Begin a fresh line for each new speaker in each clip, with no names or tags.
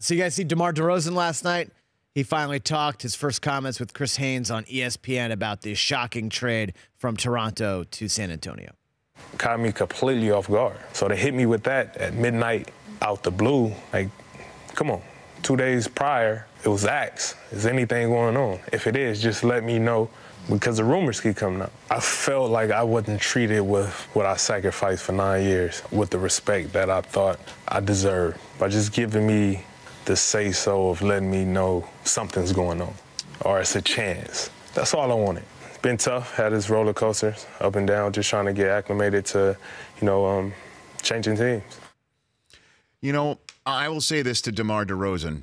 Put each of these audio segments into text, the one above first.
So you guys see DeMar DeRozan last night? He finally talked his first comments with Chris Haynes on ESPN about the shocking trade from Toronto to San Antonio.
Caught me completely off guard. So to hit me with that at midnight out the blue, like, come on. 2 days prior, it was asked, is anything going on? If it is, just let me know, because the rumors keep coming up. I felt like I wasn't treated with what I sacrificed for 9 years, with the respect that I thought I deserved, by just giving me the say-so of letting me know something's going on, or it's a chance. That's all I wanted. It's been tough, had its roller coasters, up and down, just trying to get acclimated to, changing teams.
You know, I will say this to DeMar DeRozan,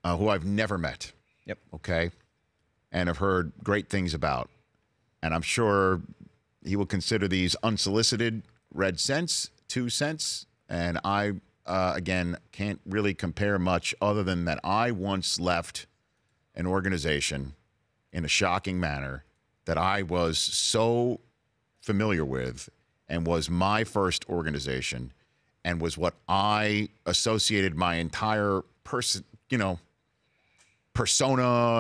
who I've never met.
Yep.
Okay? And have heard great things about. And I'm sure he will consider these unsolicited red cents, 2 cents. And I, again, can't really compare much other than that I once left an organization in a shocking manner that I was so familiar with and was my first organization and was what I associated my entire persona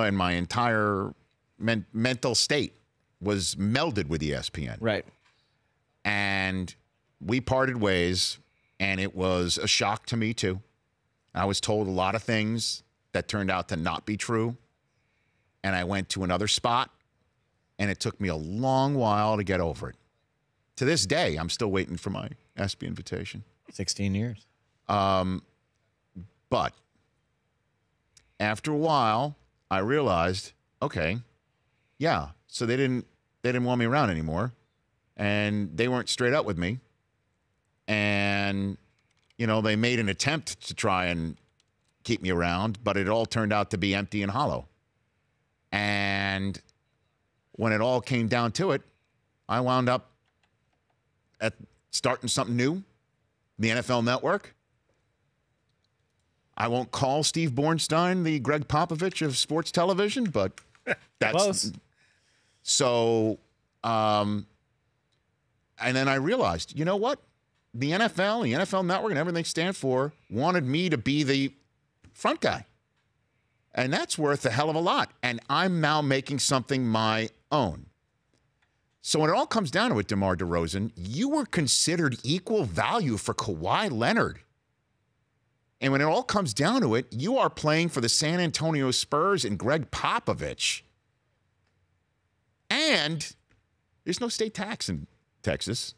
and my entire mental state was melded with ESPN.
Right.
And we parted ways, and it was a shock to me, too. I was told a lot of things that turned out to not be true, and I went to another spot, and it took me a long while to get over it. To this day, I'm still waiting for my ESPY invitation.
16 years.
But after a while, I realized, okay, yeah, so they didn't want me around anymore, and they weren't straight up with me, and they made an attempt to try and keep me around, but it all turned out to be empty and hollow. And when it all came down to it, I wound up at starting something new, the NFL Network. I won't call Steve Bornstein the Greg Popovich of sports television, but that's
close.
So. And then I realized, you know what? The NFL Network, and everything they stand for wanted me to be the front guy, and that's worth a hell of a lot. And I'm now making something my own. So when it all comes down to it, DeMar DeRozan, you were considered equal value for Kawhi Leonard. And when it all comes down to it, you are playing for the San Antonio Spurs and Greg Popovich. And there's no state tax in Texas.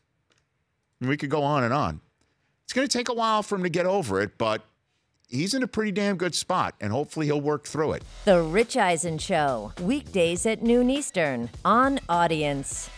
And we could go on and on. It's going to take a while for him to get over it, but he's in a pretty damn good spot, and hopefully he'll work through it.
The Rich Eisen Show, weekdays at noon Eastern on Audience.